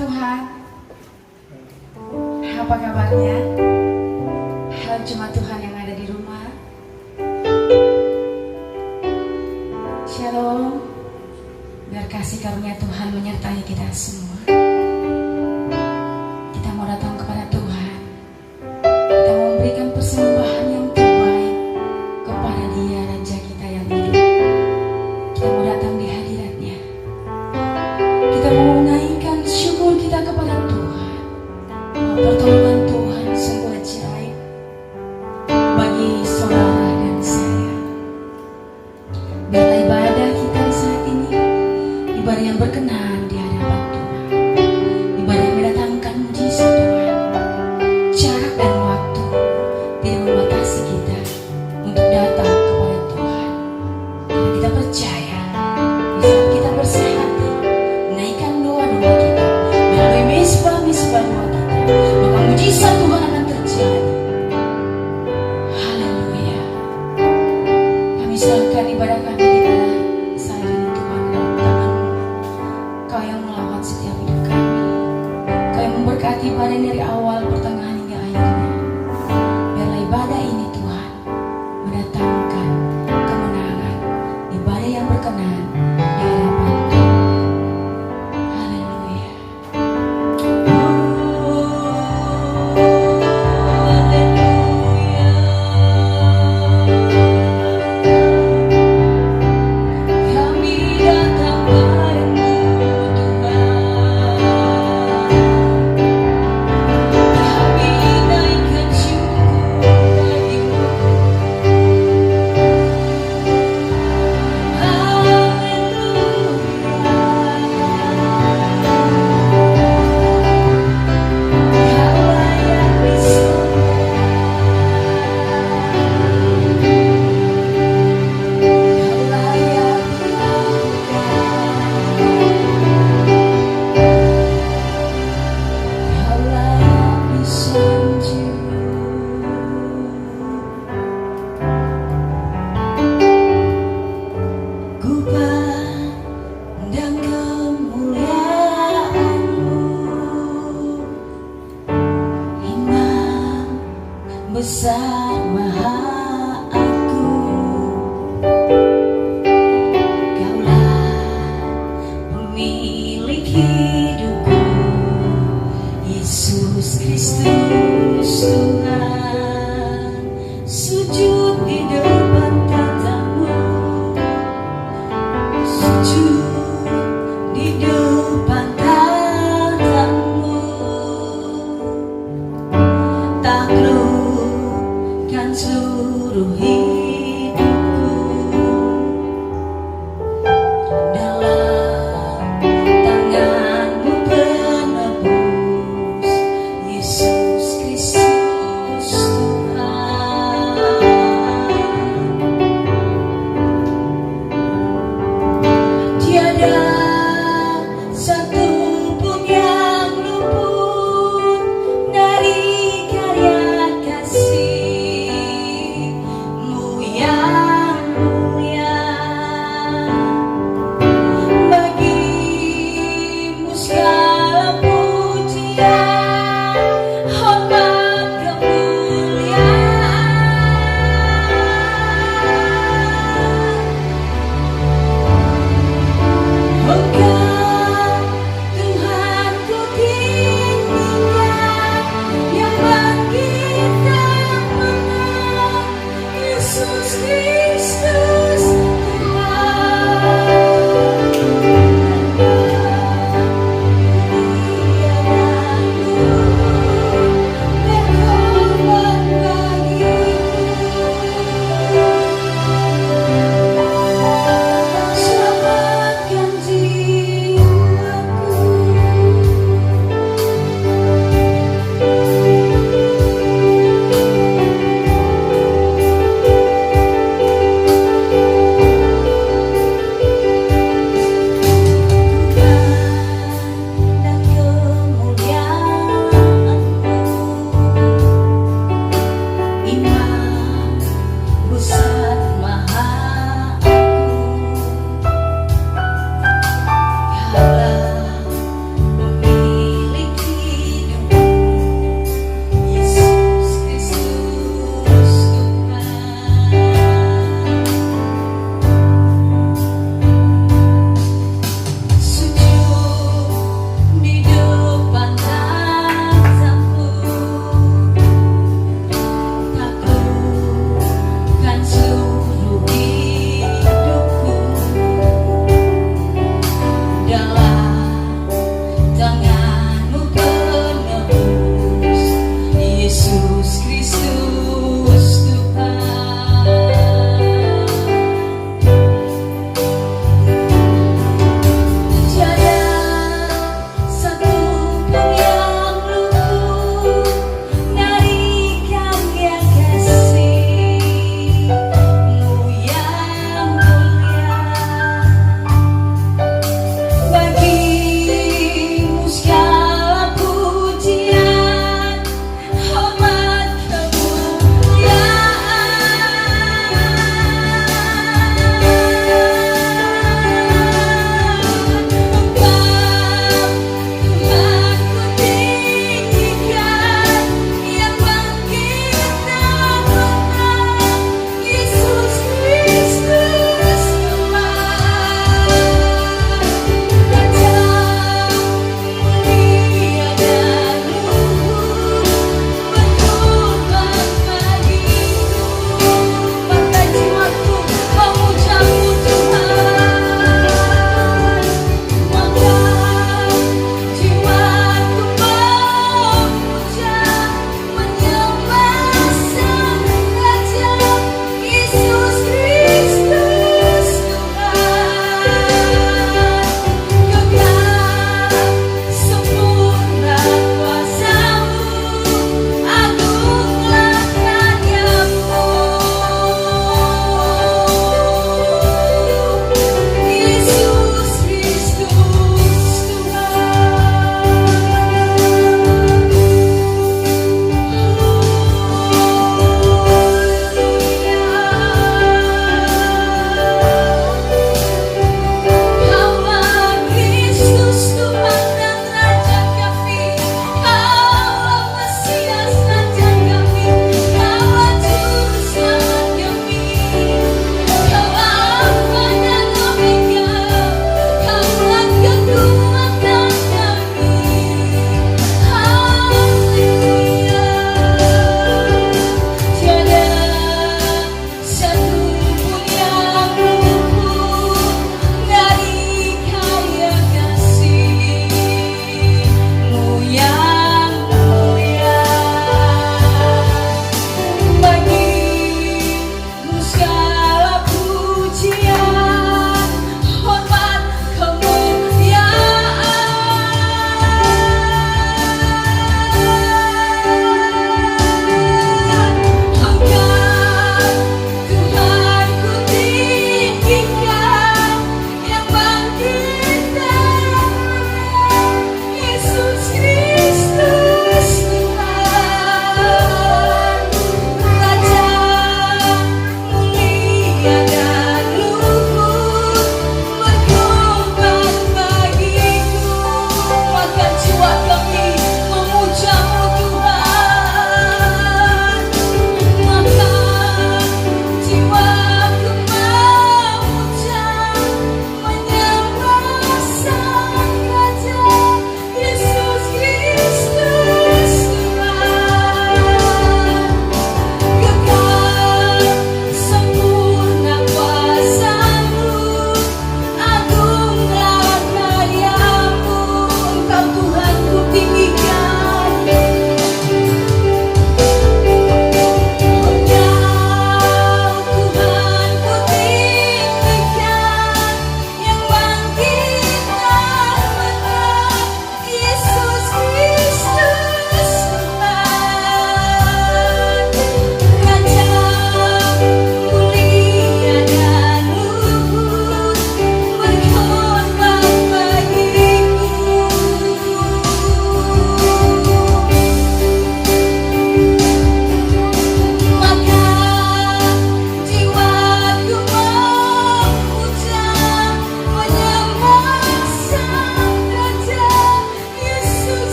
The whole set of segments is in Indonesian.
Tuhan. Apa kabarnya? Halo jemaat Tuhan yang ada di rumah. Shalom. Biar kasih karunia Tuhan menyertai kita semua. Kita mau datang kepada Tuhan. Kita mau memberikan persembahan yang terbaik kepada Dia, Raja kita yang hidup. Kita mau datang di hadirat-Nya. Kita mau menaikkan syukur kita kepada Tuhan. Pertolongan Tuhan sungguh ajaib bagi saudara dan saya. Biarlah ibadah kita di saat ini ibadah yang berkenan di hadapan Tuhan, ibadah yang mendatangkan mujizat Tuhan. Jarak dan waktu tidak membatasi kita untuk datang kepada Tuhan. Karena kita percaya di saat kita bersehati menaikkan doa-doa kita melalui misbah-misbah doa kita, maka mujizat Tuhan akan terjadi. Haleluya. Kami serahkan ibadah kami di dalam saat ini Tuhan dalam tangan-Mu. Kau yang melawat setiap hidup kami. Kau yang memberkati ibadah dari awal, pertengahan hingga akhirnya. Biarlah ibadah ini Tuhan mendatangkan kemenangan, ibadah yang berkenan di hadapan Tuhan. Haleluya. Kami datang padamu Tuhan. Kami naikkan syukur bagimu. Ku pandang kemuliaan-Mu, Imam besar maha agung. Kaulah pemilik hidupku, Yesus Kristus Tuhan. Sujud di depan tatamu, sujud di depan tatamu. Taklukkan seluruh hidupku dalam tangan-Mu penebus, Yesus Kristus.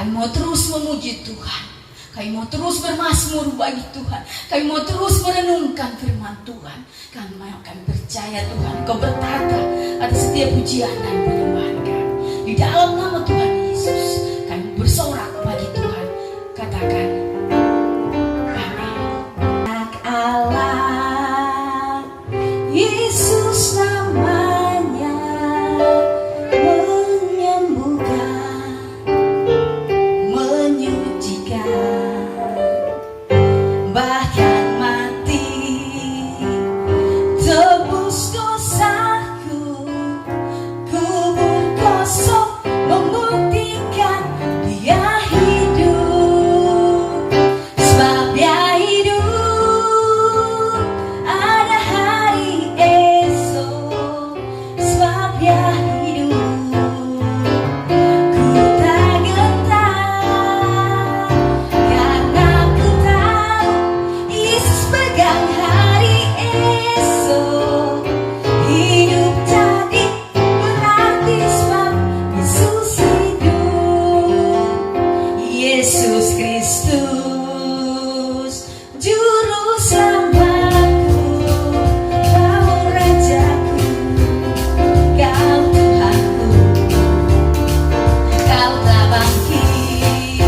Kami mau terus memuji Tuhan. Kami mau terus bermazmur bagi Tuhan. Kami mau terus merenungkan firman Tuhan. Kami akan percaya Tuhan, Kau bertata atas setiap pujian dan penyembahan kami. Di dalam nama Tuhan Yesus, kami bersorak bagi Tuhan. Katakan, amin. Allah, Yesus namanya, menyembuhkan, menyucikan, bahkan mati tebus dosaku. Kubur kosong membuktikan Dia hidup. Sebab Dia hidup, ada hari esok. Sebab Dia hidup, ku tak gentar, karena ku tahu Yesus pegang hari esok. Hidup jadi berarti sebab Yesus hidup. Yesus Kristus, Juru Selamatku, Kau Rajaku, Kau Tuhanku. Kau telah bangkit,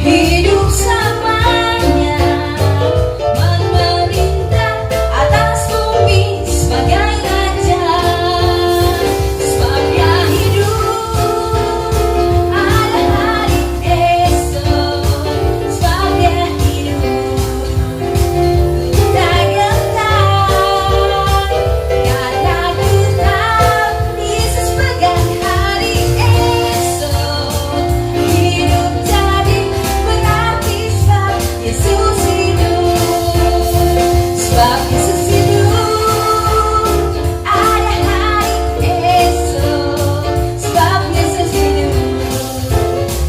hidup selamanya, memerintah atas bumi sebagai Raja. Sebab Dia hidup, ada hari esok. Sebab Dia hidup, ku tak gentar, karena ku tahu Yesus pegang hari esok. Hidup jadi berarti sebab Yesus hidup. Sebab Yesus hidup, ada hari esok. Sebab Yesus hidup,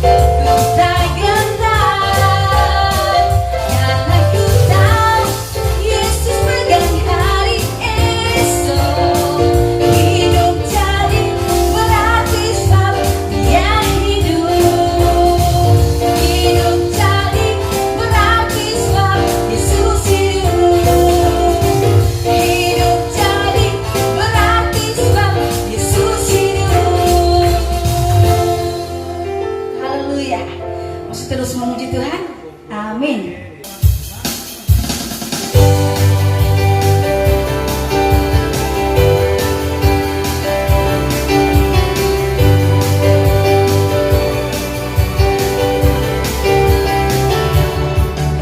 ku tak gentar, karena ku tahu Yesus pegang hari esok. Hidup jadi berarti sebab Dia hidup. Hidup jadi berarti sebab Yesus hidup. Hidup jadi berarti sebab Yesus hidup. Haleluya. Masih terus memuji Tuhan. Amin.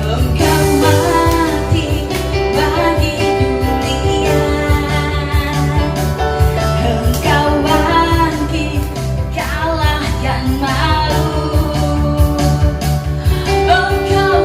Engkau mati bagi dunia, Engkau bangkit kalahkan maut. Engkau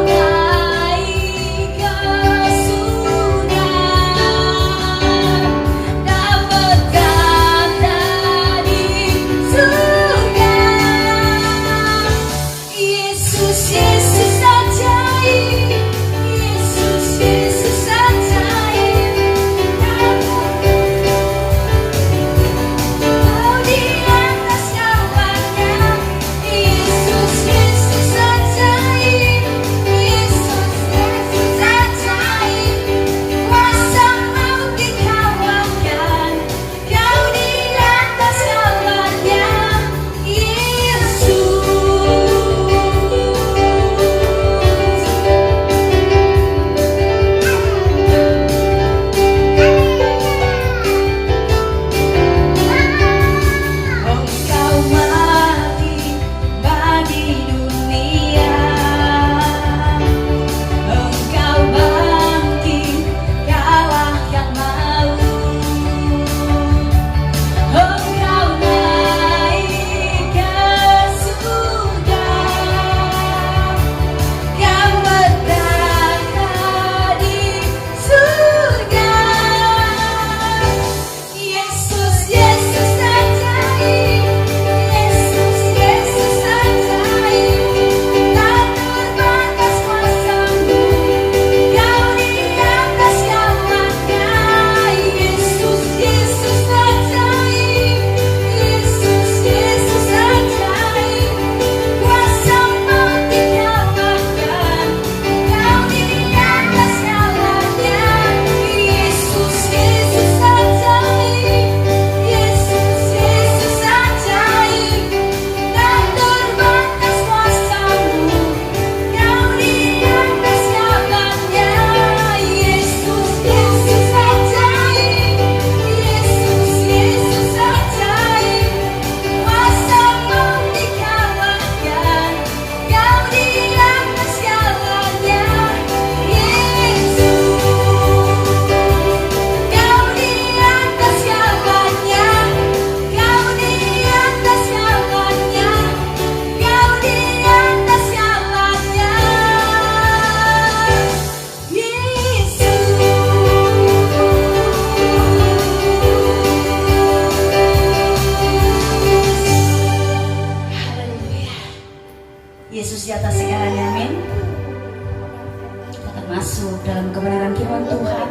masuk dalam kebenaran firman Tuhan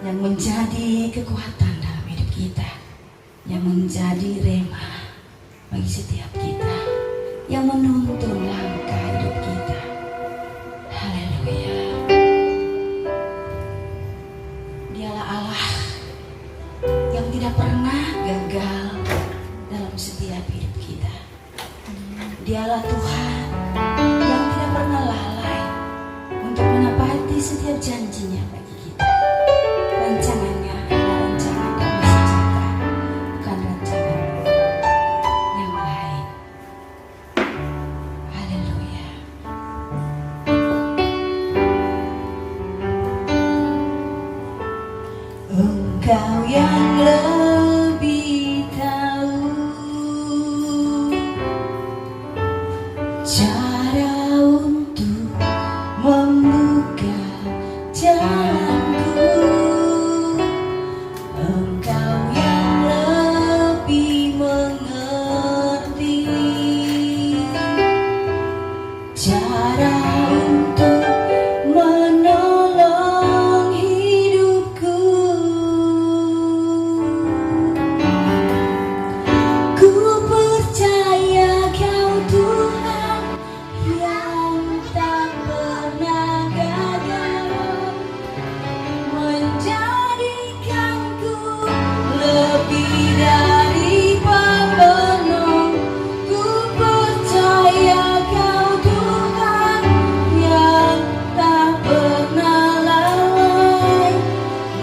yang menjadi kekuatan dalam hidup kita, yang menjadi rema bagi setiap kita, yang menuntun langkah hidup kita. Haleluya. Dialah Allah yang tidak pernah gagal dalam setiap hidup kita. Dialah Tuhan yang tidak pernah lalai untuk menepati setiap janjinya bagi kita. Rancangannya adalah rancangan damai sejahtera, bukan rancangan yang lain. Haleluya. Engkau yang lebih tahu cara untuk membuka jalanku. Engkau yang lebih mengerti cara untuk menolong hidupku. Ku percaya Kau Tuhan yang tak pernah gagal menjadikanku lebih dari pemenang. Ku percaya Kau Tuhan yang tak pernah lalai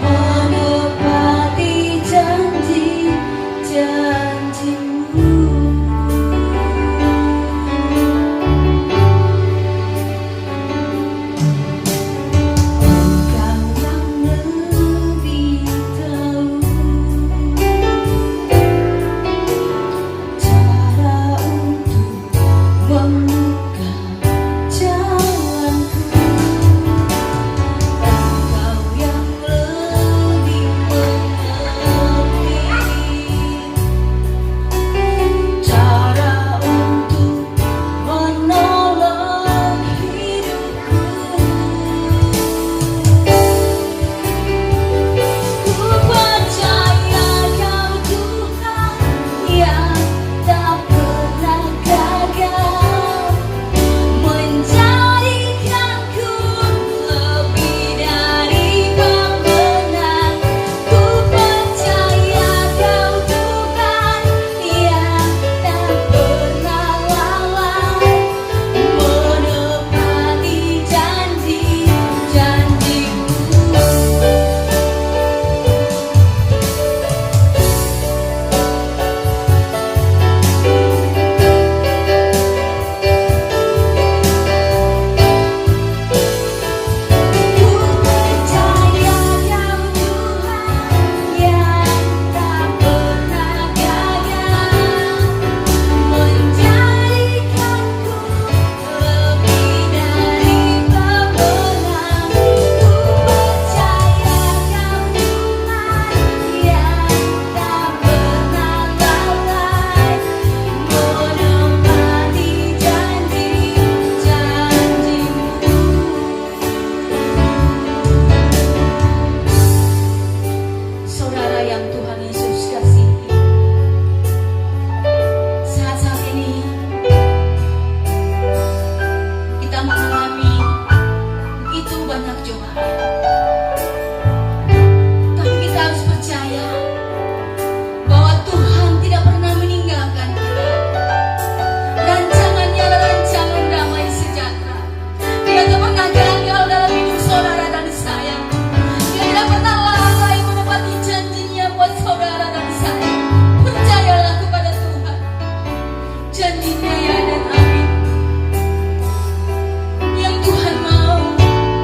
menepati janji-janji-Mu. Engkau yang lebih tahu cara untuk membuka jalanku. Engkau yang lebih mengerti cara untuk menolong hidupku. Ku percaya Kau Tuhan yang tak pernah gagal menjadikanku lebih dari pemenang. Ku percaya Kau Tuhan yang tak pernah lalai menepati janji-janji-Mu. Ku percaya Kau Tuhan yang tak pernah gagal menjadikanku lebih dari pemenang. Ku percaya Kau Tuhan yang tak pernah lalai menepati janji-janji-Mu. Saudara yang Tuhan Yesus kasihi, saat-saat ini kita mengalami begitu banyak cobaan, tapi kita harus percaya bahwa Tuhan tidak pernah meninggalkan kita. Rancangannya adalah rancangan damai sejahtera. Dia tak pernah gagal dalam hidup saudara dan saya. Dia tidak pernah lalai menepati janjinya buat saudara dan saya. Percayalah kepada Tuhan. Janjinya ya dan amin. Yang Tuhan mau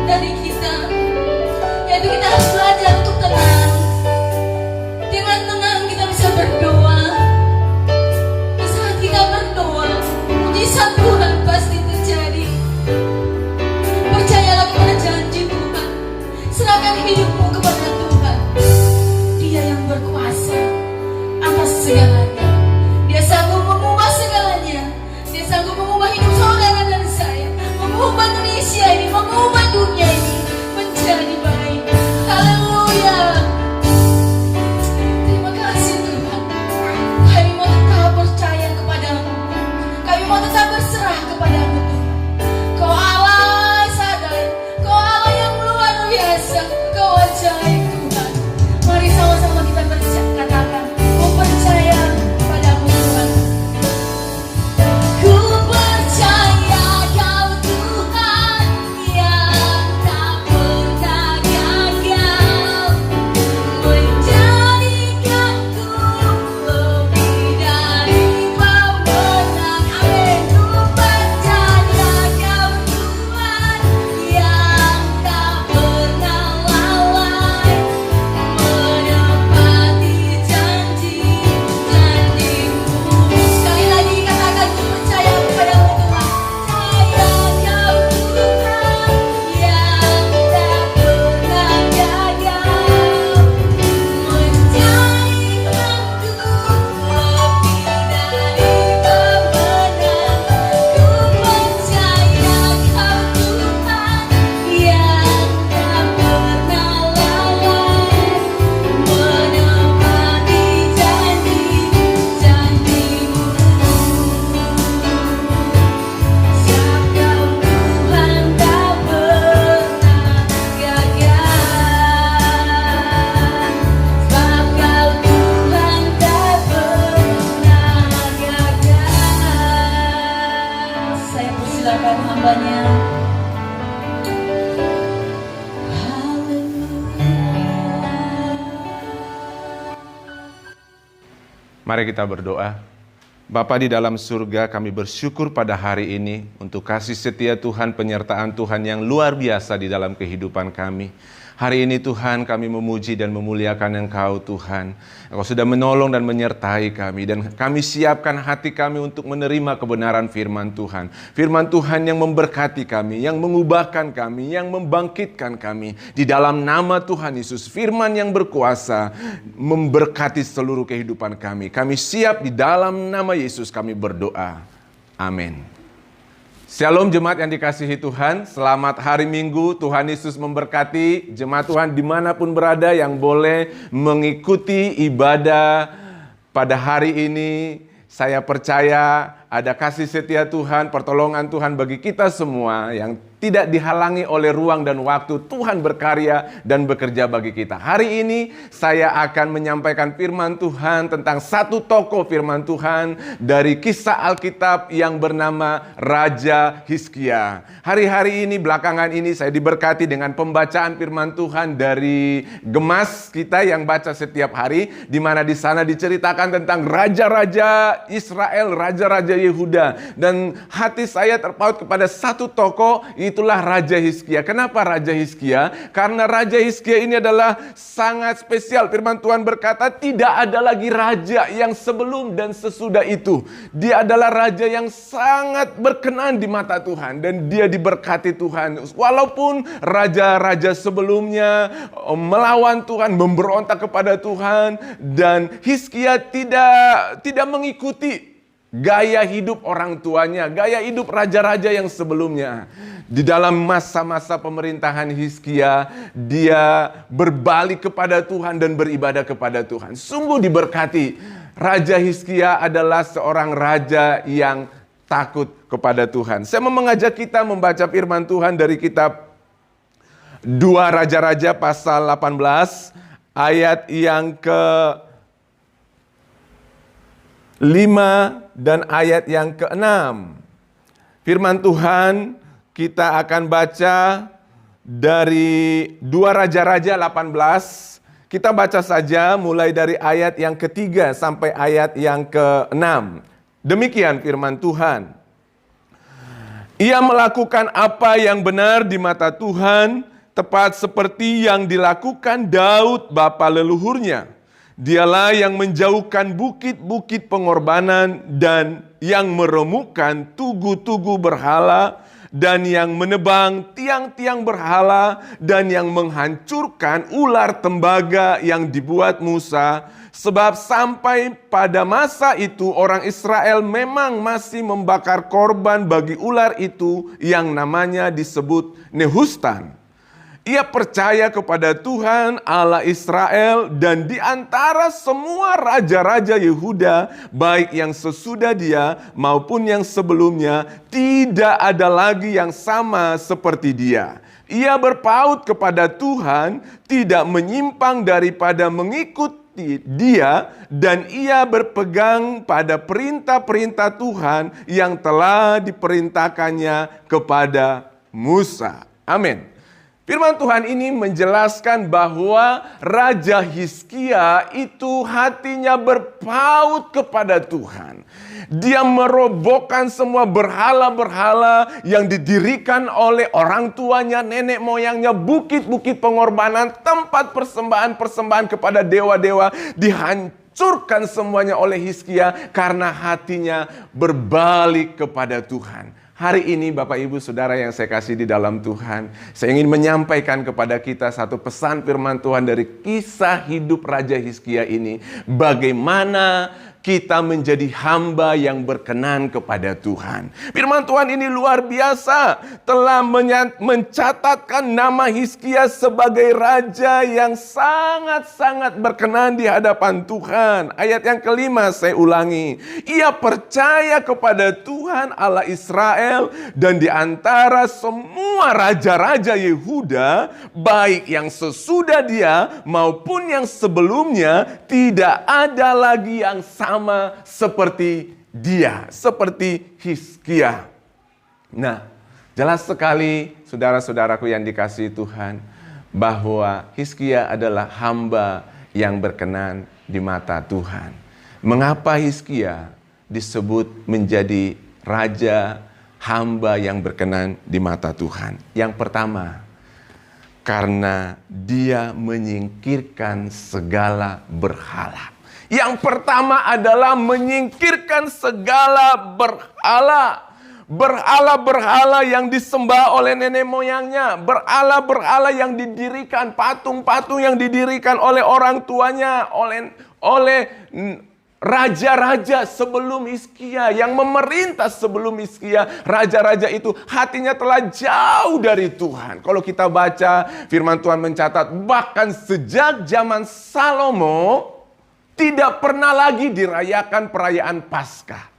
dari kita, yaitu kita harus belajar untuk tenang. Dengan tenang kita bisa berdoa. Di saat kita berdoa, mujizat Tuhan pasti terjadi. Percayalah kepada janji Tuhan. Serahkan hidupmu kepada Tuhan. Dia yang berkuasa atas segalanya. Dia sanggup mengubah segalanya. Dia sanggup mengubah hidup saudara dan saya, mengubah Indonesia ini, mengubah dunia Mari kita berdoa. Bapa di dalam surga, kami bersyukur pada hari ini untuk kasih setia Tuhan, penyertaan Tuhan yang luar biasa di dalam kehidupan kami. Hari ini Tuhan, kami memuji dan memuliakan Engkau Tuhan. Engkau sudah menolong dan menyertai kami, dan kami siapkan hati kami untuk menerima kebenaran firman Tuhan. Firman Tuhan yang memberkati kami, yang mengubahkan kami, yang membangkitkan kami. Di dalam nama Tuhan Yesus, firman yang berkuasa memberkati seluruh kehidupan kami. Kami siap di dalam nama Yesus kami berdoa. Amin. Shalom jemaat yang dikasihi Tuhan, selamat hari Minggu, Tuhan Yesus memberkati jemaat Tuhan dimanapun berada yang boleh mengikuti ibadah pada hari ini. Saya percaya ada kasih setia Tuhan, pertolongan Tuhan bagi kita semua yang tidak dihalangi oleh ruang dan waktu. Tuhan berkarya dan bekerja bagi kita. Hari ini saya akan menyampaikan firman Tuhan tentang satu tokoh firman Tuhan dari kisah Alkitab yang bernama Raja Hizkia. Hari-hari ini, belakangan ini saya diberkati dengan pembacaan firman Tuhan dari Gemas kita yang baca setiap hari, di mana di sana diceritakan tentang raja-raja Israel, raja-raja Yehuda, dan hati saya terpaut kepada satu tokoh, itulah Raja Hizkia. Kenapa Raja Hizkia? Karena Raja Hizkia ini adalah sangat spesial. Firman Tuhan berkata, tidak ada lagi raja yang sebelum dan sesudah itu. Dia adalah raja yang sangat berkenan di mata Tuhan, dan dia diberkati Tuhan. Walaupun raja-raja sebelumnya melawan Tuhan, memberontak kepada Tuhan, dan Hizkia tidak mengikuti gaya hidup orang tuanya, gaya hidup raja-raja yang sebelumnya. Di dalam masa-masa pemerintahan Hizkia, dia berbalik kepada Tuhan dan beribadah kepada Tuhan. Sungguh diberkati. Raja Hizkia adalah seorang raja yang takut kepada Tuhan. Saya mau mengajak kita membaca firman Tuhan dari kitab 2 Raja-Raja pasal 18 ayat yang ke-5 dan ayat yang ke-6. Firman Tuhan kita akan baca dari 2 Raja-Raja 18. Kita baca saja mulai dari ayat yang ke-3 sampai ayat yang ke-6. Demikian firman Tuhan. Ia melakukan apa yang benar di mata Tuhan, tepat seperti yang dilakukan Daud bapa leluhurnya. Dialah yang menjauhkan bukit-bukit pengorbanan dan yang meremukkan tugu-tugu berhala dan yang menebang tiang-tiang berhala dan yang menghancurkan ular tembaga yang dibuat Musa. Sebab sampai pada masa itu orang Israel memang masih membakar korban bagi ular itu yang namanya disebut Nehustan. Ia percaya kepada Tuhan Allah Israel, dan di antara semua raja-raja Yehuda, baik yang sesudah dia maupun yang sebelumnya, tidak ada lagi yang sama seperti dia. Ia berpaut kepada Tuhan, tidak menyimpang daripada mengikuti dia, dan ia berpegang pada perintah-perintah Tuhan yang telah diperintahkannya kepada Musa. Amin. Firman Tuhan ini menjelaskan bahwa Raja Hizkia itu hatinya berpaut kepada Tuhan. Dia merobohkan semua berhala-berhala yang didirikan oleh orang tuanya, nenek moyangnya, bukit-bukit pengorbanan, tempat persembahan-persembahan kepada dewa-dewa, dihancurkan semuanya oleh Hizkia karena hatinya berbalik kepada Tuhan. Hari ini Bapak Ibu Saudara yang saya kasih di dalam Tuhan, saya ingin menyampaikan kepada kita satu pesan firman Tuhan dari kisah hidup Raja Hizkia ini. Bagaimana kita menjadi hamba yang berkenan kepada Tuhan. Firman Tuhan ini luar biasa, telah mencatatkan nama Hizkia sebagai raja yang sangat-sangat berkenan di hadapan Tuhan. Ayat yang ke-5 saya ulangi. Ia percaya kepada Tuhan Allah Israel, dan di antara semua raja-raja Yehuda, baik yang sesudah dia maupun yang sebelumnya, tidak ada lagi yang sama seperti dia, seperti Hizkia. Nah, jelas sekali saudara-saudaraku yang dikasihi Tuhan, bahwa Hizkia adalah hamba yang berkenan di mata Tuhan. Mengapa Hizkia disebut menjadi raja hamba yang berkenan di mata Tuhan? Yang pertama, karena dia menyingkirkan segala berhala. Yang pertama adalah menyingkirkan segala berhala. Berhala-berhala yang disembah oleh nenek moyangnya. Berhala-berhala yang didirikan, patung-patung yang didirikan oleh orang tuanya, oleh raja-raja sebelum Hizkia, yang memerintah sebelum Hizkia. Raja-raja itu hatinya telah jauh dari Tuhan. Kalau kita baca firman Tuhan mencatat, bahkan sejak zaman Salomo tidak pernah lagi dirayakan perayaan Paskah.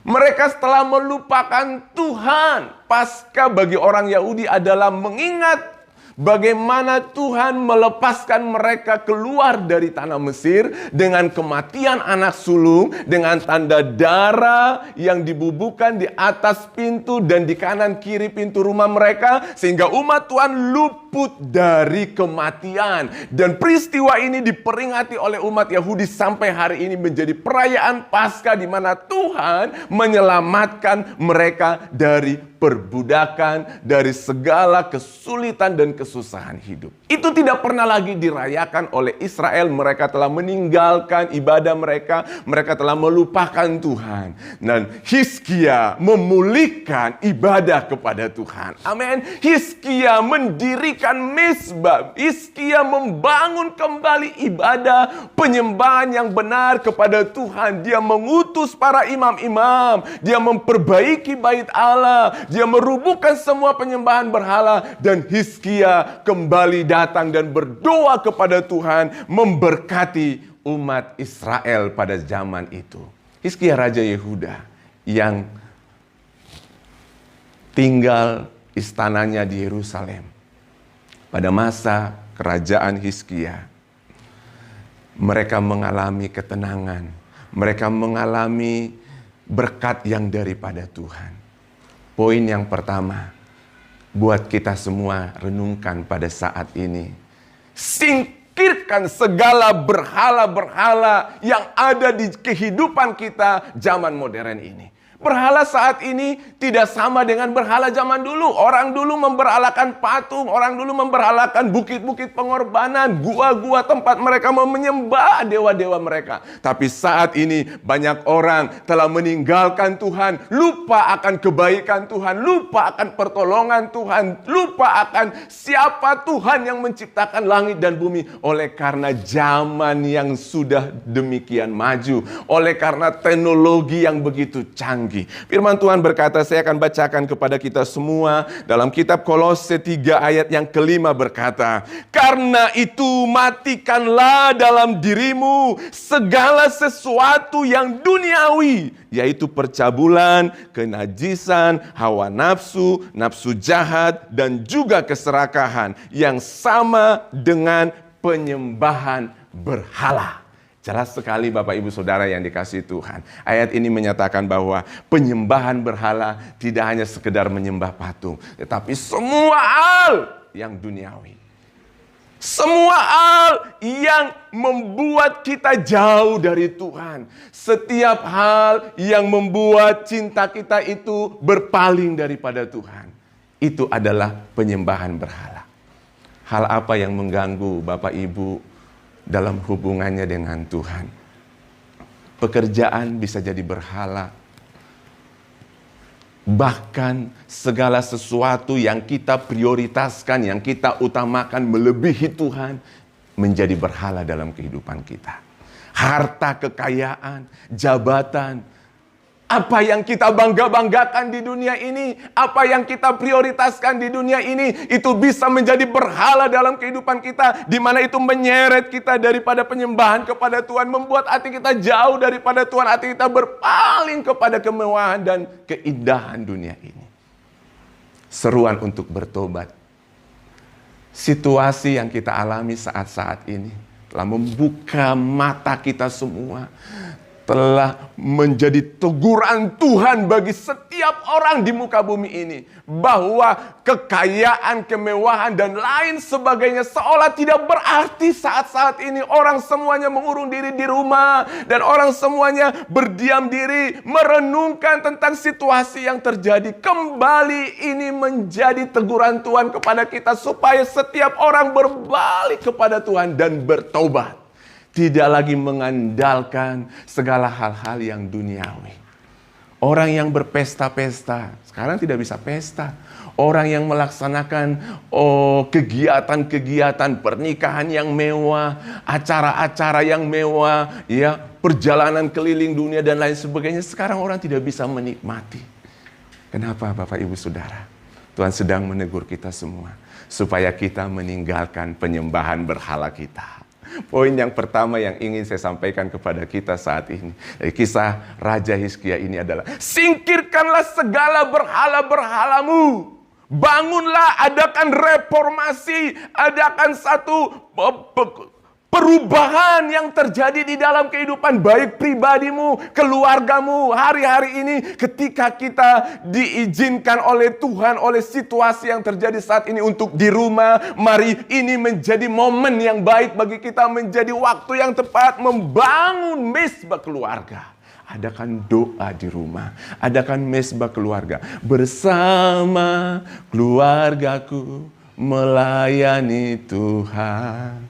Mereka setelah melupakan Tuhan. Paskah bagi orang Yahudi adalah mengingat bagaimana Tuhan melepaskan mereka keluar dari tanah Mesir dengan kematian anak sulung, dengan tanda darah yang dibubuhkan di atas pintu dan di kanan kiri pintu rumah mereka, sehingga umat Tuhan luput dari kematian. Dan peristiwa ini diperingati oleh umat Yahudi sampai hari ini menjadi perayaan Paskah, di mana Tuhan menyelamatkan mereka dari perbudakan, dari segala kesulitan dan kesusahan hidup. Itu tidak pernah lagi dirayakan oleh Israel. Mereka telah meninggalkan ibadah mereka. Mereka telah melupakan Tuhan. Dan Hizkia memulihkan ibadah kepada Tuhan. Amin. Hizkia mendirikan mezbah. Hizkia membangun kembali ibadah penyembahan yang benar kepada Tuhan. Dia mengutus para imam-imam. Dia memperbaiki bait Allah. Dia merubuhkan semua penyembahan berhala. Dan Hizkia kembali datang dan berdoa kepada Tuhan, memberkati umat Israel pada zaman itu. Hizkia Raja Yehuda yang tinggal istananya di Yerusalem. Pada masa kerajaan Hizkia, mereka mengalami ketenangan. Mereka mengalami berkat yang daripada Tuhan. Poin yang pertama, buat kita semua renungkan pada saat ini. Singkirkan segala berhala-berhala yang ada di kehidupan kita zaman modern ini. Berhala saat ini tidak sama dengan berhala zaman dulu. Orang dulu memberhalakan patung, orang dulu memberhalakan bukit-bukit pengorbanan, gua-gua tempat mereka menyembah dewa-dewa mereka. Tapi saat ini banyak orang telah meninggalkan Tuhan, lupa akan kebaikan Tuhan, lupa akan pertolongan Tuhan, lupa akan siapa Tuhan yang menciptakan langit dan bumi. Oleh karena zaman yang sudah demikian maju, oleh karena teknologi yang begitu canggih. Firman Tuhan berkata, saya akan bacakan kepada kita semua dalam kitab Kolose 3 ayat yang kelima berkata, karena itu matikanlah dalam dirimu segala sesuatu yang duniawi, yaitu percabulan, kenajisan, hawa nafsu, nafsu jahat, dan juga keserakahan yang sama dengan penyembahan berhala. Jelas sekali Bapak Ibu Saudara yang dikasihi Tuhan. Ayat ini menyatakan bahwa penyembahan berhala tidak hanya sekedar menyembah patung, tetapi semua hal yang duniawi. Semua hal yang membuat kita jauh dari Tuhan. Setiap hal yang membuat cinta kita itu berpaling daripada Tuhan. Itu adalah penyembahan berhala. Hal apa yang mengganggu Bapak Ibu dalam hubungannya dengan Tuhan? Pekerjaan bisa jadi berhala. Bahkan segala sesuatu yang kita prioritaskan, yang kita utamakan melebihi Tuhan, menjadi berhala dalam kehidupan kita. Harta, kekayaan, jabatan, apa yang kita bangga-banggakan di dunia ini, apa yang kita prioritaskan di dunia ini, itu bisa menjadi berhala dalam kehidupan kita, di mana itu menyeret kita daripada penyembahan kepada Tuhan, membuat hati kita jauh daripada Tuhan, hati kita berpaling kepada kemewahan dan keindahan dunia ini. Seruan untuk bertobat. Situasi yang kita alami saat-saat ini telah membuka mata kita semua, telah menjadi teguran Tuhan bagi setiap orang di muka bumi ini. Bahwa kekayaan, kemewahan, dan lain sebagainya seolah tidak berarti saat-saat ini. Orang semuanya mengurung diri di rumah. Dan orang semuanya berdiam diri, merenungkan tentang situasi yang terjadi. Kembali ini menjadi teguran Tuhan kepada kita. Supaya setiap orang berbalik kepada Tuhan dan bertobat. Tidak lagi mengandalkan segala hal-hal yang duniawi. Orang yang berpesta-pesta, sekarang tidak bisa pesta. Orang yang melaksanakan kegiatan-kegiatan pernikahan yang mewah, acara-acara yang mewah, ya, perjalanan keliling dunia dan lain sebagainya. Sekarang orang tidak bisa menikmati. Kenapa Bapak Ibu Saudara? Tuhan sedang menegur kita semua. Supaya kita meninggalkan penyembahan berhala kita. Poin yang pertama yang ingin saya sampaikan kepada kita saat ini dari kisah Raja Hizkia ini adalah singkirkanlah segala berhala-berhalamu. Bangunlah, adakan reformasi, adakan satu perubahan yang terjadi di dalam kehidupan baik pribadimu, keluargamu. Hari-hari ini ketika kita diizinkan oleh Tuhan, oleh situasi yang terjadi saat ini untuk di rumah, mari ini menjadi momen yang baik bagi kita, menjadi waktu yang tepat membangun mesbah keluarga. Adakan doa di rumah, adakan mesbah keluarga. Bersama keluargaku melayani Tuhan.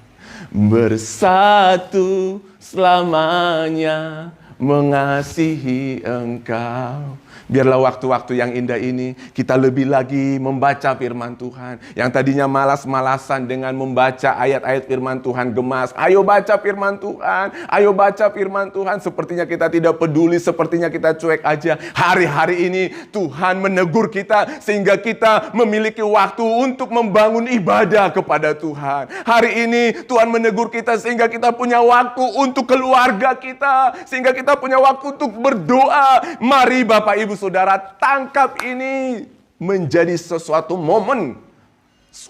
Bersatu selamanya mengasihi Engkau. Biarlah waktu-waktu yang indah ini kita lebih lagi membaca firman Tuhan. Yang tadinya malas-malasan dengan membaca ayat-ayat firman Tuhan, gemas. Ayo baca firman Tuhan, ayo baca firman Tuhan. Sepertinya kita tidak peduli, sepertinya kita cuek aja. Hari-hari ini Tuhan menegur kita sehingga kita memiliki waktu untuk membangun ibadah kepada Tuhan. Hari ini Tuhan menegur kita sehingga kita punya waktu untuk keluarga kita, sehingga kita punya waktu untuk berdoa. Mari Bapak Ibu Saudara, tangkap ini menjadi sesuatu momen,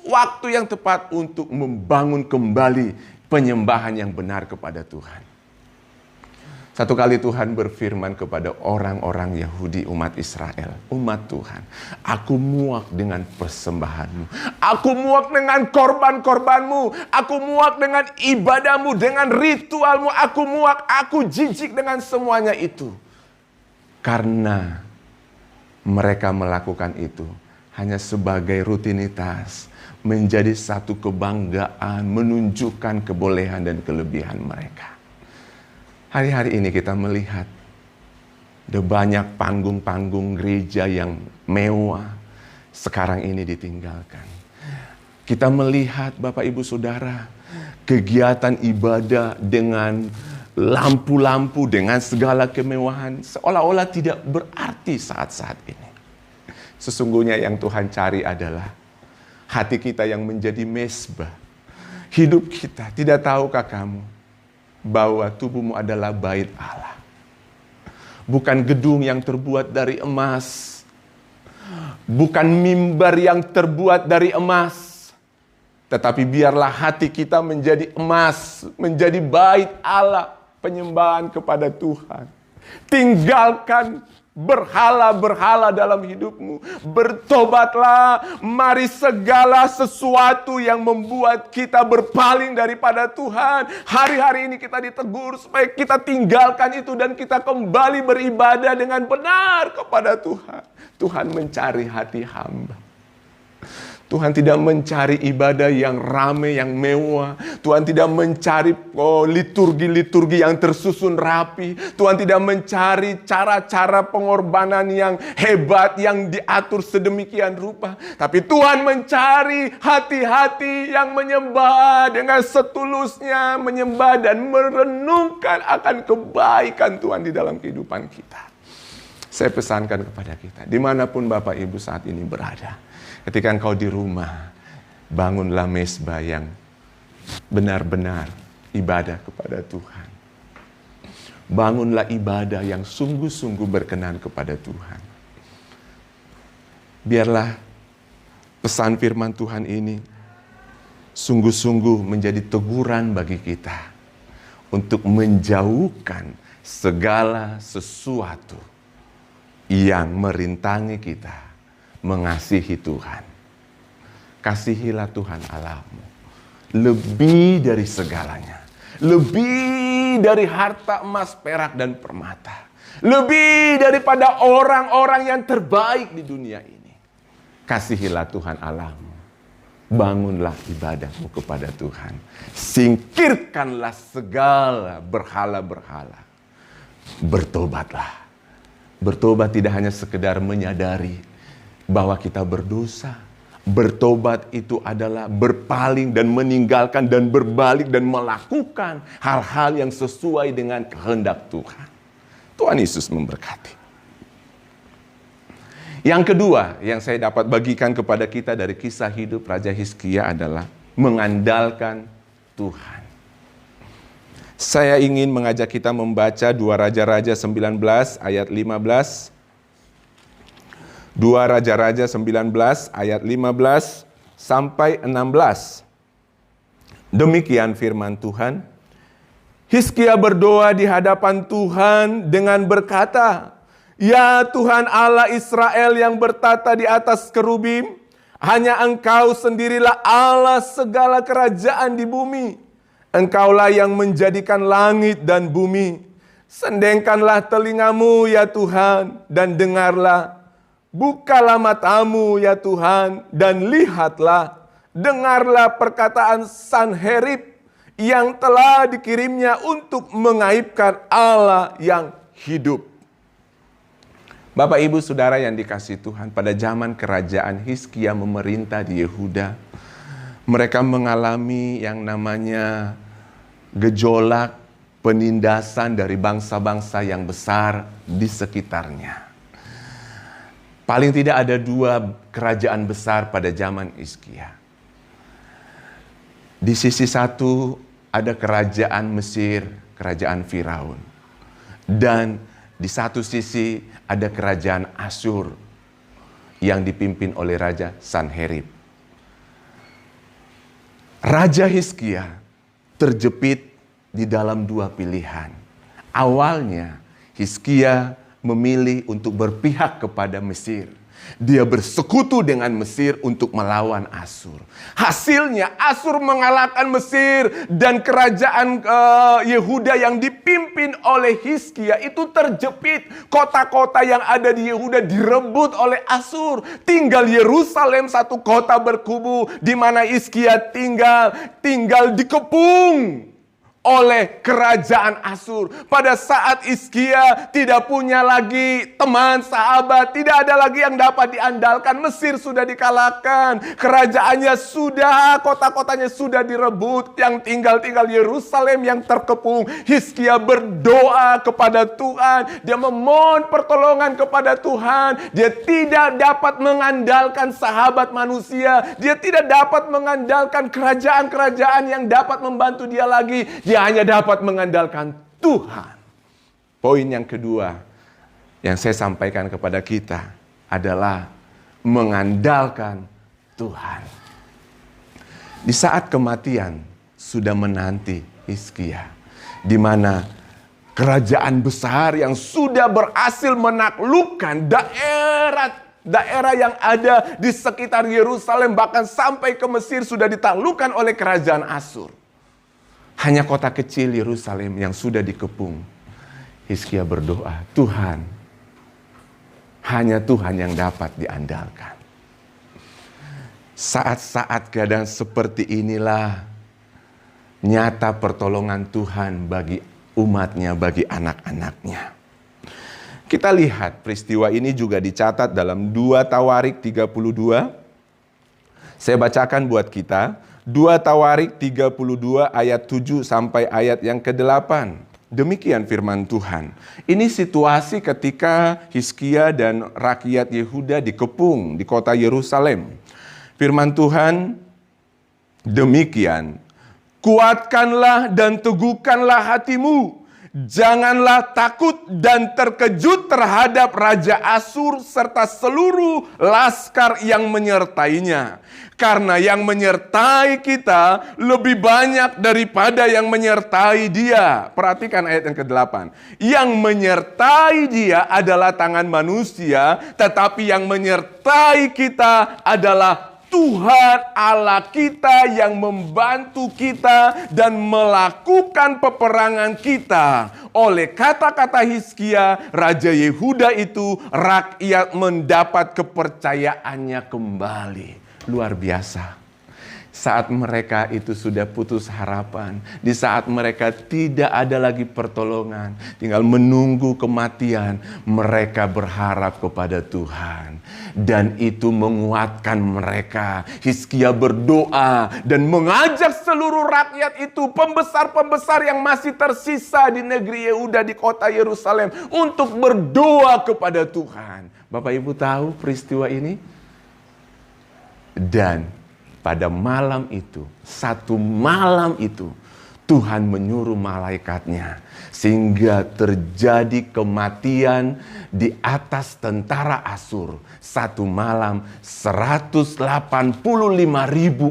waktu yang tepat untuk membangun kembali penyembahan yang benar kepada Tuhan. Satu kali Tuhan berfirman kepada orang-orang Yahudi, umat Israel, umat Tuhan, aku muak dengan persembahanmu, aku muak dengan korban-korbanmu, aku muak dengan ibadahmu, dengan ritualmu, aku muak, aku jijik dengan semuanya itu. Karena mereka melakukan itu hanya sebagai rutinitas, menjadi satu kebanggaan, menunjukkan kebolehan dan kelebihan mereka. Hari-hari ini kita melihat ada banyak panggung-panggung gereja yang mewah sekarang ini ditinggalkan. Kita melihat Bapak Ibu Saudara, kegiatan ibadah dengan lampu-lampu, dengan segala kemewahan, seolah-olah tidak berarti saat-saat ini. Sesungguhnya yang Tuhan cari adalah hati kita yang menjadi mesbah. Hidup kita, tidak tahukah kamu bahwa tubuhmu adalah bait Allah. Bukan gedung yang terbuat dari emas, bukan mimbar yang terbuat dari emas, tetapi biarlah hati kita menjadi emas, menjadi bait Allah, penyembahan kepada Tuhan. Tinggalkan berhala-berhala dalam hidupmu. Bertobatlah. Mari segala sesuatu yang membuat kita berpaling daripada Tuhan. Hari-hari ini kita ditegur supaya kita tinggalkan itu dan kita kembali beribadah dengan benar kepada Tuhan. Tuhan mencari hati hamba. Tuhan tidak mencari ibadah yang ramai, yang mewah. Tuhan tidak mencari liturgi-liturgi yang tersusun rapi. Tuhan tidak mencari cara-cara pengorbanan yang hebat, yang diatur sedemikian rupa. Tapi Tuhan mencari hati-hati yang menyembah dengan setulusnya, menyembah dan merenungkan akan kebaikan Tuhan di dalam kehidupan kita. Saya pesankan kepada kita, dimanapun Bapak Ibu saat ini berada, ketika engkau di rumah, bangunlah mesbah yang benar-benar ibadah kepada Tuhan. Bangunlah ibadah yang sungguh-sungguh berkenan kepada Tuhan. Biarlah pesan firman Tuhan ini sungguh-sungguh menjadi teguran bagi kita untuk menjauhkan segala sesuatu yang merintangi kita mengasihi Tuhan. Kasihilah Tuhan Allahmu lebih dari segalanya, lebih dari harta emas, perak, dan permata, lebih daripada orang-orang yang terbaik di dunia ini. Kasihilah Tuhan Allahmu. Bangunlah ibadahmu kepada Tuhan. Singkirkanlah segala berhala-berhala. Bertobatlah. Bertobat tidak hanya sekedar menyadari bahwa kita berdosa. Bertobat itu adalah berpaling dan meninggalkan dan berbalik dan melakukan hal-hal yang sesuai dengan kehendak Tuhan. Tuhan Yesus memberkati. Yang kedua yang saya dapat bagikan kepada kita dari kisah hidup Raja Hizkia adalah mengandalkan Tuhan. Saya ingin mengajak kita membaca 2 Raja-Raja 19 ayat 15. 2 Raja-Raja 19 ayat 15 sampai 16. Demikian firman Tuhan. Hizkia berdoa di hadapan Tuhan dengan berkata, "Ya Tuhan Allah Israel yang bertata di atas kerubim, hanya Engkau sendirilah Allah segala kerajaan di bumi. Engkaulah yang menjadikan langit dan bumi. Sendengkanlah telingamu ya Tuhan dan dengarlah. Bukalah matamu ya Tuhan dan lihatlah. Dengarlah perkataan Sanherib yang telah dikirimnya untuk mengaibkan Allah yang hidup." Bapak, Ibu, Saudara yang dikasihi Tuhan, pada zaman kerajaan Hizkia memerintah di Yehuda, mereka mengalami yang namanya gejolak, penindasan dari bangsa-bangsa yang besar di sekitarnya. Paling tidak ada 2 kerajaan besar pada zaman Hizkia. Di sisi satu ada kerajaan Mesir, kerajaan Firaun. Dan di satu sisi ada kerajaan Asyur yang dipimpin oleh Raja Sanherib. Raja Hizkia terjepit di dalam 2 pilihan. Awalnya Hizkia memilih untuk berpihak kepada Mesir. Dia bersekutu dengan Mesir untuk melawan Asyur. Hasilnya Asyur mengalahkan Mesir dan kerajaan Yehuda yang dipimpin oleh Hizkia itu terjepit. Kota-kota yang ada di Yehuda direbut oleh Asyur. Tinggal Yerusalem, satu kota berkubu di mana Hizkia tinggal dikepung oleh kerajaan Asyur. Pada saat Hizkia tidak punya lagi teman, sahabat, tidak ada lagi yang dapat diandalkan. Mesir sudah dikalahkan, kerajaannya sudah, kota-kotanya sudah direbut, yang tinggal Yerusalem yang terkepung. Hizkia berdoa kepada Tuhan, dia memohon pertolongan kepada Tuhan. Dia tidak dapat mengandalkan sahabat manusia, dia tidak dapat mengandalkan kerajaan-kerajaan yang dapat membantu dia lagi. Dia hanya dapat mengandalkan Tuhan. Poin yang kedua yang saya sampaikan kepada kita adalah mengandalkan Tuhan. Di saat kematian sudah menanti Hizkia, di mana kerajaan besar yang sudah berhasil menaklukkan daerah yang ada di sekitar Yerusalem, bahkan sampai ke Mesir sudah ditaklukkan oleh kerajaan Asyur. Hanya kota kecil Yerusalem yang sudah dikepung. Hizkia berdoa, Tuhan, hanya Tuhan yang dapat diandalkan. Saat-saat keadaan seperti inilah nyata pertolongan Tuhan bagi umatnya, bagi anak-anaknya. Kita lihat peristiwa ini juga dicatat dalam 2 Tawarik 32. Saya bacakan buat kita. 2 Tawarik 32 ayat 7 sampai ayat yang ke-8. Demikian firman Tuhan. Ini situasi ketika Hizkia dan rakyat Yehuda dikepung di kota Yerusalem. Firman Tuhan demikian. Kuatkanlah dan teguhkanlah hatimu. Janganlah takut dan terkejut terhadap Raja Asyur serta seluruh laskar yang menyertainya. Karena yang menyertai kita lebih banyak daripada yang menyertai dia. Perhatikan ayat yang ke-8. Yang menyertai dia adalah tangan manusia, tetapi yang menyertai kita adalah Tuhan Allah kita yang membantu kita dan melakukan peperangan kita. Oleh kata-kata Hizkia, Raja Yehuda itu, rakyat mendapat kepercayaannya kembali. Luar biasa. Saat mereka itu sudah putus harapan, di saat mereka tidak ada lagi pertolongan, tinggal menunggu kematian, mereka berharap kepada Tuhan. Dan itu menguatkan mereka. Hizkia berdoa dan mengajak seluruh rakyat itu, pembesar-pembesar yang masih tersisa di negeri Yehuda, di kota Yerusalem, untuk berdoa kepada Tuhan. Bapak Ibu tahu peristiwa ini? Dan pada malam itu, satu malam itu, Tuhan menyuruh malaikatnya. Sehingga terjadi kematian di atas tentara Asyur. Satu malam 185.000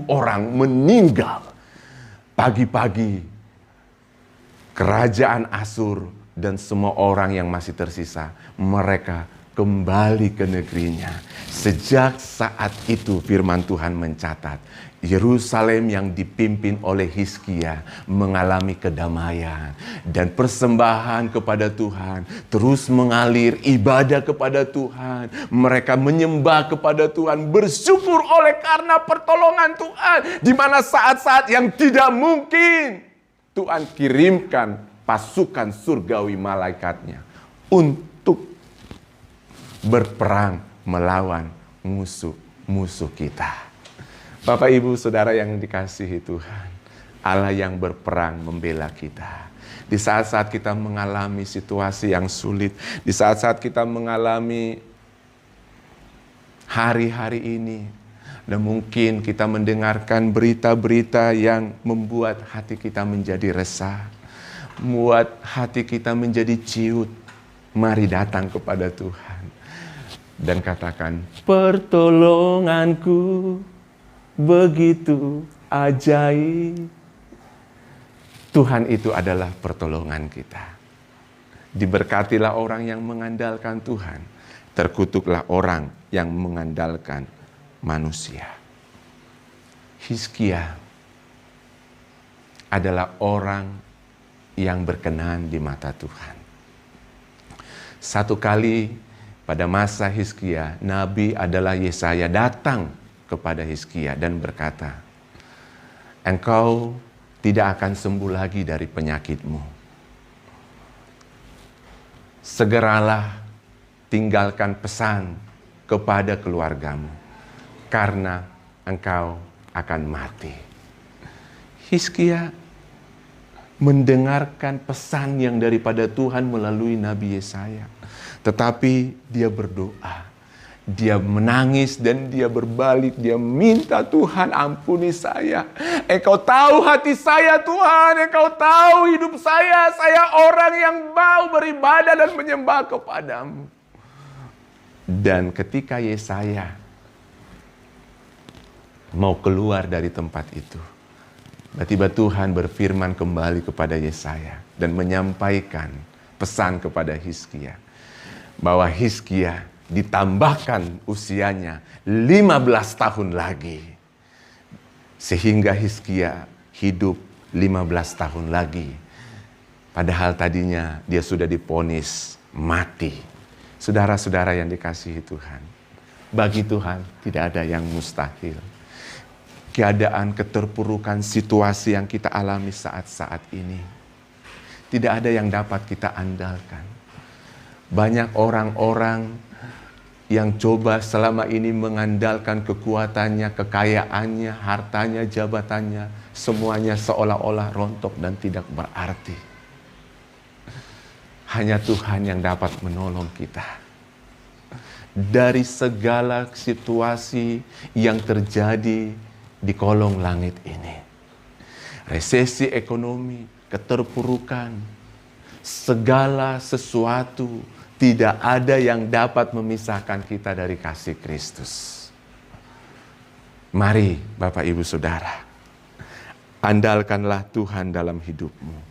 orang meninggal. Pagi-pagi, kerajaan Asyur dan semua orang yang masih tersisa, mereka kembali ke negerinya. Sejak saat itu firman Tuhan mencatat, Yerusalem yang dipimpin oleh Hizkia mengalami kedamaian. Dan persembahan kepada Tuhan terus mengalir, ibadah kepada Tuhan. Mereka menyembah kepada Tuhan, bersyukur oleh karena pertolongan Tuhan. Di mana saat-saat yang tidak mungkin, Tuhan kirimkan pasukan surgawi malaikatnya untuk berperang melawan musuh-musuh kita. Bapak, Ibu, Saudara yang dikasihi Tuhan, Allah yang berperang membela kita. Di saat-saat kita mengalami situasi yang sulit, di saat-saat kita mengalami hari-hari ini, dan mungkin kita mendengarkan berita-berita yang membuat hati kita menjadi resah, membuat hati kita menjadi ciut. Mari datang kepada Tuhan dan katakan, pertolonganku begitu ajaib. Tuhan itu adalah pertolongan kita. Diberkatilah orang yang mengandalkan Tuhan. Terkutuklah orang yang mengandalkan manusia. Hizkia adalah orang yang berkenan di mata Tuhan. Satu kali pada masa Hizkia, Nabi adalah Yesaya datang kepada Hizkia dan berkata, engkau tidak akan sembuh lagi dari penyakitmu. Segeralah tinggalkan pesan kepada keluargamu, karena engkau akan mati. Hizkia mendengarkan pesan yang daripada Tuhan melalui Nabi Yesaya. Tetapi dia berdoa, dia menangis dan dia berbalik, dia minta, Tuhan ampuni saya. Engkau tahu hati saya Tuhan, Engkau tahu hidup saya orang yang mau beribadah dan menyembah kepadamu. Dan ketika Yesaya mau keluar dari tempat itu, tiba-tiba Tuhan berfirman kembali kepada Yesaya dan menyampaikan pesan kepada Hizkia, bahwa Hizkia ditambahkan usianya 15 tahun lagi. Sehingga Hizkia hidup 15 tahun lagi. Padahal tadinya dia sudah divonis mati. Saudara-saudara yang dikasihi Tuhan, bagi Tuhan tidak ada yang mustahil. Keadaan keterpurukan situasi yang kita alami saat-saat ini, tidak ada yang dapat kita andalkan. Banyak orang-orang yang coba selama ini mengandalkan kekuatannya, kekayaannya, hartanya, jabatannya, semuanya seolah-olah rontok dan tidak berarti. Hanya Tuhan yang dapat menolong kita dari segala situasi yang terjadi di kolong langit ini. Resesi ekonomi, keterpurukan, segala sesuatu, tidak ada yang dapat memisahkan kita dari kasih Kristus. Mari Bapak Ibu Saudara, andalkanlah Tuhan dalam hidupmu.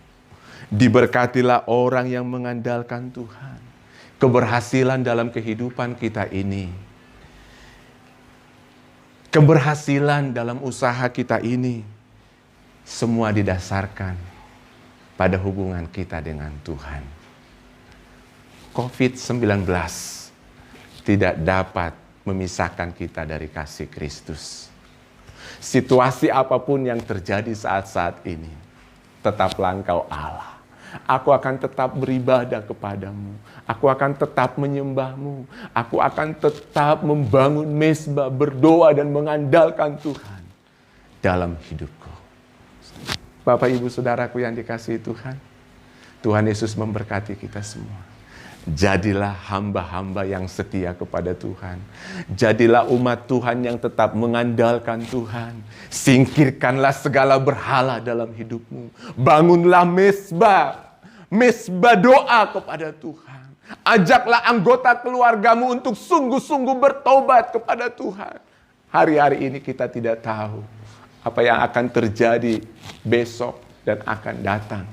Diberkatilah orang yang mengandalkan Tuhan. Keberhasilan dalam kehidupan kita ini, keberhasilan dalam usaha kita ini, semua didasarkan pada hubungan kita dengan Tuhan. COVID-19 tidak dapat memisahkan kita dari kasih Kristus. Situasi apapun yang terjadi saat-saat ini, tetaplah Engkau Allah. Aku akan tetap beribadah kepadamu. Aku akan tetap menyembahmu. Aku akan tetap membangun mezbah, berdoa dan mengandalkan Tuhan dalam hidupku. Bapak Ibu Saudaraku yang dikasihi Tuhan, Tuhan Yesus memberkati kita semua. Jadilah hamba-hamba yang setia kepada Tuhan. Jadilah umat Tuhan yang tetap mengandalkan Tuhan. Singkirkanlah segala berhala dalam hidupmu. Bangunlah mezbah, mezbah doa kepada Tuhan. Ajaklah anggota keluargamu untuk sungguh-sungguh bertobat kepada Tuhan. Hari-hari ini kita tidak tahu apa yang akan terjadi besok dan akan datang.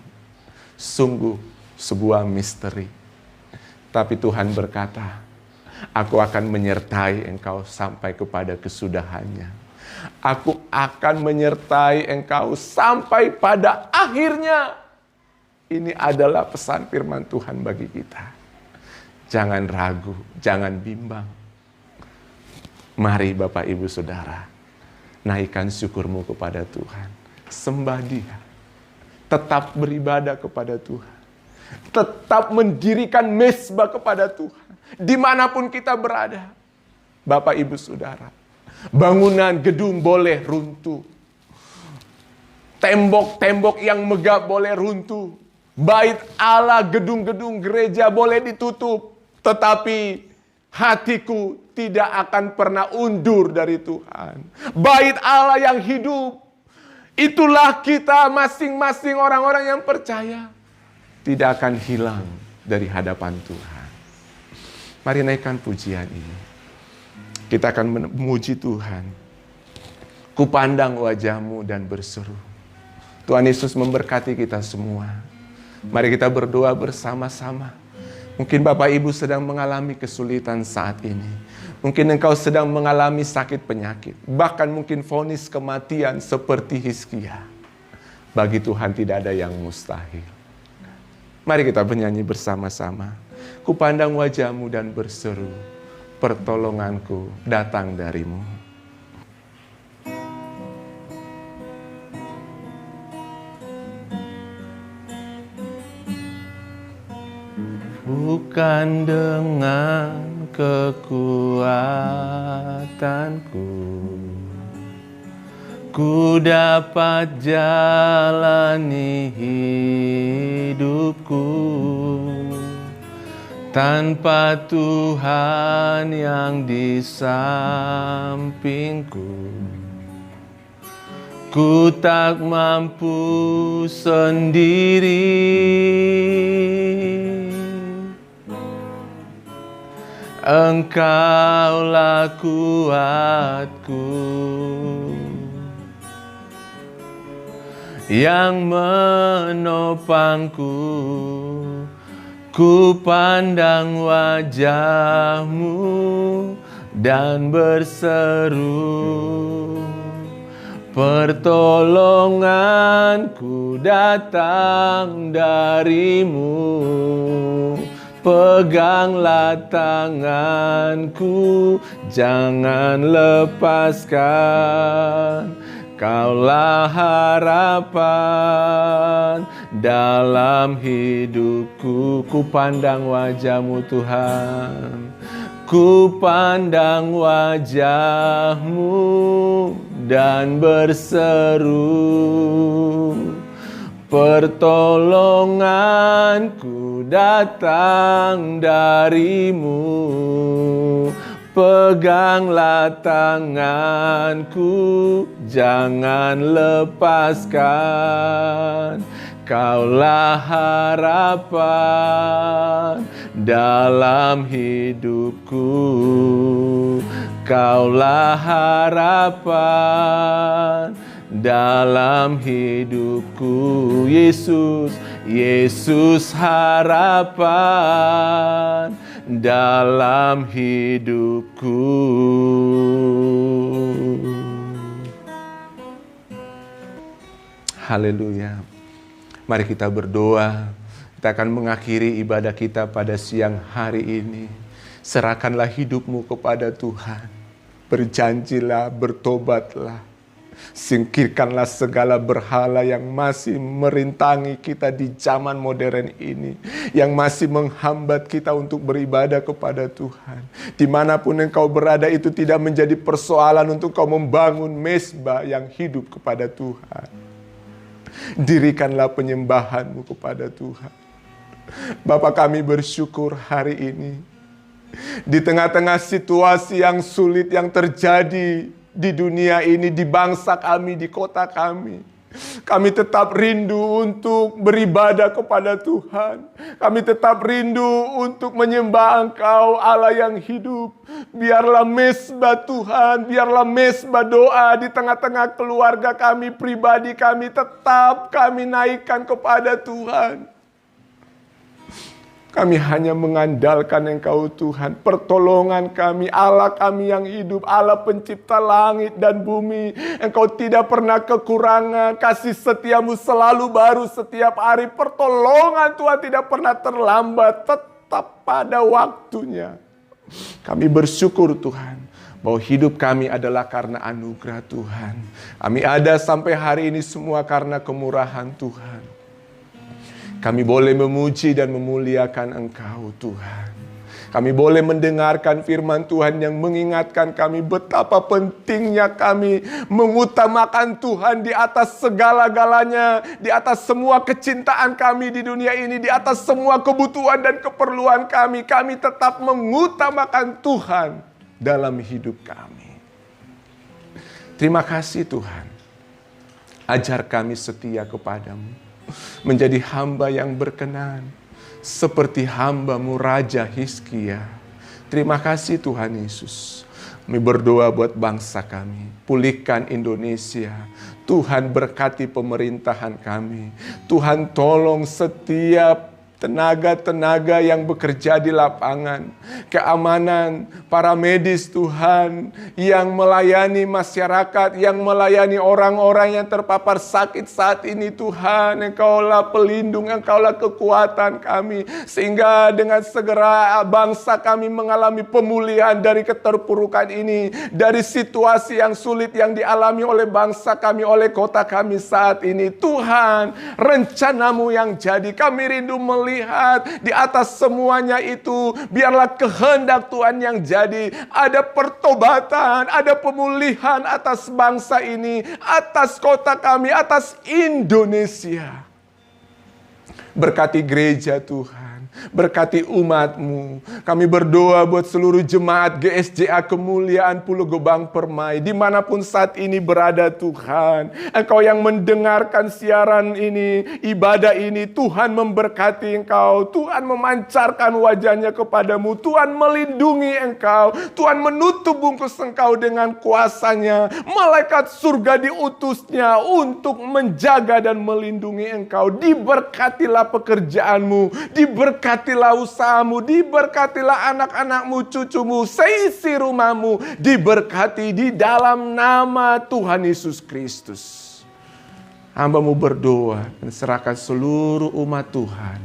Sungguh sebuah misteri. Tapi Tuhan berkata, aku akan menyertai engkau sampai kepada kesudahannya. Aku akan menyertai engkau sampai pada akhirnya. Ini adalah pesan firman Tuhan bagi kita. Jangan ragu, jangan bimbang. Mari Bapak Ibu Saudara, naikkan syukurmu kepada Tuhan. Sembah Dia. Tetap beribadah kepada Tuhan. Tetap mendirikan mezbah kepada Tuhan. Dimanapun kita berada. Bapak Ibu Saudara, bangunan gedung boleh runtuh. Tembok-tembok yang megah boleh runtuh. Bait Allah, gedung-gedung gereja boleh ditutup. Tetapi hatiku tidak akan pernah undur dari Tuhan. Bait Allah yang hidup. Itulah kita masing-masing orang-orang yang percaya. Tidak akan hilang dari hadapan Tuhan. Mari naikkan pujian ini. Kita akan memuji Tuhan. Kupandang wajah-Mu dan berseru. Tuhan Yesus memberkati kita semua. Mari kita berdoa bersama-sama. Mungkin Bapak Ibu sedang mengalami kesulitan saat ini. Mungkin engkau sedang mengalami sakit penyakit. Bahkan mungkin vonis kematian seperti Hizkia. Bagi Tuhan tidak ada yang mustahil. Mari kita bernyanyi bersama-sama. Kupandang wajah-Mu dan berseru, pertolonganku datang dari-Mu. Bukan dengan kekuatanku ku dapat jalani hidupku tanpa Tuhan yang di sampingku. Ku tak mampu sendiri. Engkaulah kuatku yang menopangku. Ku pandang wajah-Mu dan berseru, pertolonganku datang dari-Mu. Peganglah tanganku, jangan lepaskan. Kaulah harapan dalam hidupku. Ku pandang wajah-Mu Tuhan. Ku pandang wajah-Mu dan berseru, pertolonganku datang dari-Mu. Peganglah tanganku, jangan lepaskan. Kaulah harapan dalam hidupku. Kaulah harapan dalam hidupku. Yesus, Yesus harapan dalam hidupku. Haleluya. Mari kita berdoa. Kita akan mengakhiri ibadah kita pada siang hari ini. Serahkanlah hidupmu kepada Tuhan. Berjanjilah, bertobatlah. Singkirkanlah segala berhala yang masih merintangi kita di zaman modern ini. Yang masih menghambat kita untuk beribadah kepada Tuhan. Dimanapun engkau berada, itu tidak menjadi persoalan untuk kau membangun mezbah yang hidup kepada Tuhan. Dirikanlah penyembahanmu kepada Tuhan. Bapa, kami bersyukur hari ini. Di tengah-tengah situasi yang sulit yang terjadi di dunia ini, di bangsa kami, di kota kami, kami tetap rindu untuk beribadah kepada Tuhan. Kami tetap rindu untuk menyembah Engkau, Allah yang hidup. Biarlah mezbah Tuhan, biarlah mezbah doa di tengah-tengah keluarga kami, pribadi kami, tetap kami naikkan kepada Tuhan. Kami hanya mengandalkan Engkau Tuhan, pertolongan kami, Allah kami yang hidup, Allah pencipta langit dan bumi. Engkau tidak pernah kekurangan, kasih setiamu selalu baru setiap hari. Pertolongan Tuhan tidak pernah terlambat, tetap pada waktunya. Kami bersyukur Tuhan, bahwa hidup kami adalah karena anugerah Tuhan. Kami ada sampai hari ini semua karena kemurahan Tuhan. Kami boleh memuji dan memuliakan Engkau Tuhan. Kami boleh mendengarkan firman Tuhan yang mengingatkan kami betapa pentingnya kami mengutamakan Tuhan di atas segala-galanya, di atas semua kecintaan kami di dunia ini, di atas semua kebutuhan dan keperluan kami. Kami tetap mengutamakan Tuhan dalam hidup kami. Terima kasih Tuhan. Ajar kami setia kepadamu. Menjadi hamba yang berkenan. Seperti hamba-Mu Raja Hizkia. Terima kasih Tuhan Yesus. Kami berdoa buat bangsa kami. Pulihkan Indonesia. Tuhan berkati pemerintahan kami. Tuhan tolong setiap tenaga-tenaga yang bekerja di lapangan, keamanan, para medis Tuhan, yang melayani masyarakat, yang melayani orang-orang yang terpapar sakit saat ini Tuhan. Engkaulah pelindung, Engkaulah kekuatan kami, sehingga dengan segera bangsa kami mengalami pemulihan dari keterpurukan ini, dari situasi yang sulit yang dialami oleh bangsa kami, oleh kota kami saat ini. Tuhan, rencana-Mu yang jadi, kami rindu melihat di atas semuanya itu, biarlah kehendak Tuhan yang jadi. Ada pertobatan, ada pemulihan atas bangsa ini, atas kota kami, atas Indonesia. Berkati gereja Tuhan, berkati umat-Mu. Kami berdoa buat seluruh jemaat GSJA Kemuliaan Pulau Gebang Permai, dimanapun saat ini berada Tuhan. Engkau yang mendengarkan siaran ini, ibadah ini, Tuhan memberkati Engkau. Tuhan memancarkan wajahnya kepadamu. Tuhan melindungi Engkau. Tuhan menutup bungkus Engkau dengan kuasanya. Malaikat surga diutusnya untuk menjaga dan melindungi Engkau. Diberkatilah pekerjaanmu, diberkatilah usahamu, diberkatilah anak-anakmu, cucumu, seisi rumahmu, diberkati di dalam nama Tuhan Yesus Kristus. Hamba-Mu berdoa dan serahkan seluruh umat Tuhan,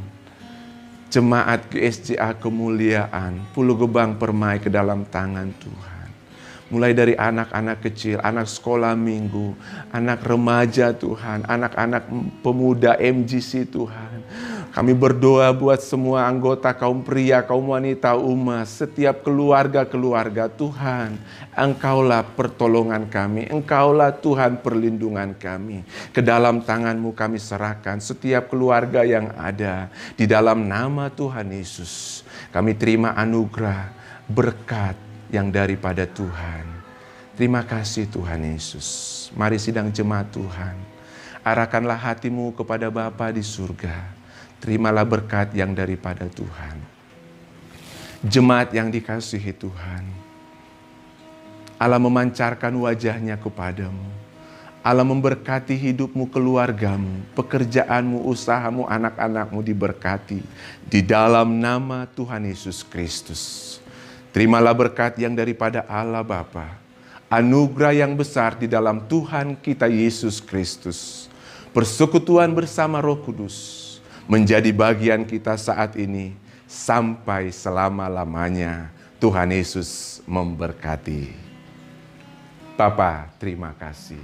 jemaat GSJA Kemuliaan Pulau Gebang Permai ke dalam tangan Tuhan. Mulai dari anak-anak kecil, anak sekolah minggu, anak remaja Tuhan, anak-anak pemuda MGC Tuhan. Kami berdoa buat semua anggota kaum pria, kaum wanita, umat, setiap keluarga-keluarga Tuhan. Engkaulah pertolongan kami, Engkaulah Tuhan perlindungan kami. Ke dalam tangan-Mu kami serahkan setiap keluarga yang ada. Di dalam nama Tuhan Yesus, kami terima anugerah, berkat yang daripada Tuhan. Terima kasih Tuhan Yesus. Mari sidang jemaat Tuhan. Arahkanlah hatimu kepada Bapa di surga. Terimalah berkat yang daripada Tuhan. Jemaat yang dikasihi Tuhan, Allah memancarkan wajahnya kepadamu. Allah memberkati hidupmu, keluargamu, pekerjaanmu, usahamu, anak-anakmu diberkati. Di dalam nama Tuhan Yesus Kristus. Terimalah berkat yang daripada Allah Bapa. Anugerah yang besar di dalam Tuhan kita Yesus Kristus. Persekutuan bersama Roh Kudus menjadi bagian kita saat ini sampai selama-lamanya. Tuhan Yesus memberkati. Bapa, terima kasih.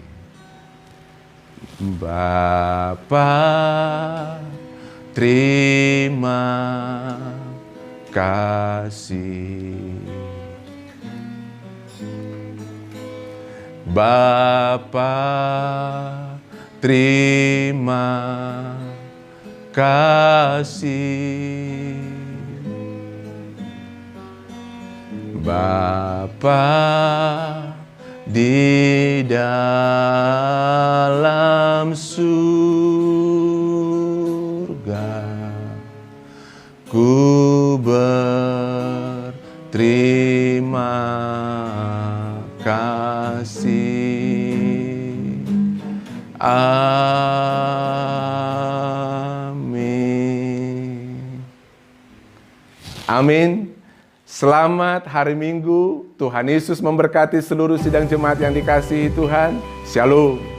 Bapa, terima kasih. Bapa, terima kasih. Bapa di dalam surga, ku berterima kasih. Amin. Amin. Selamat hari Minggu. Tuhan Yesus memberkati seluruh sidang jemaat yang dikasihi Tuhan. Shalom.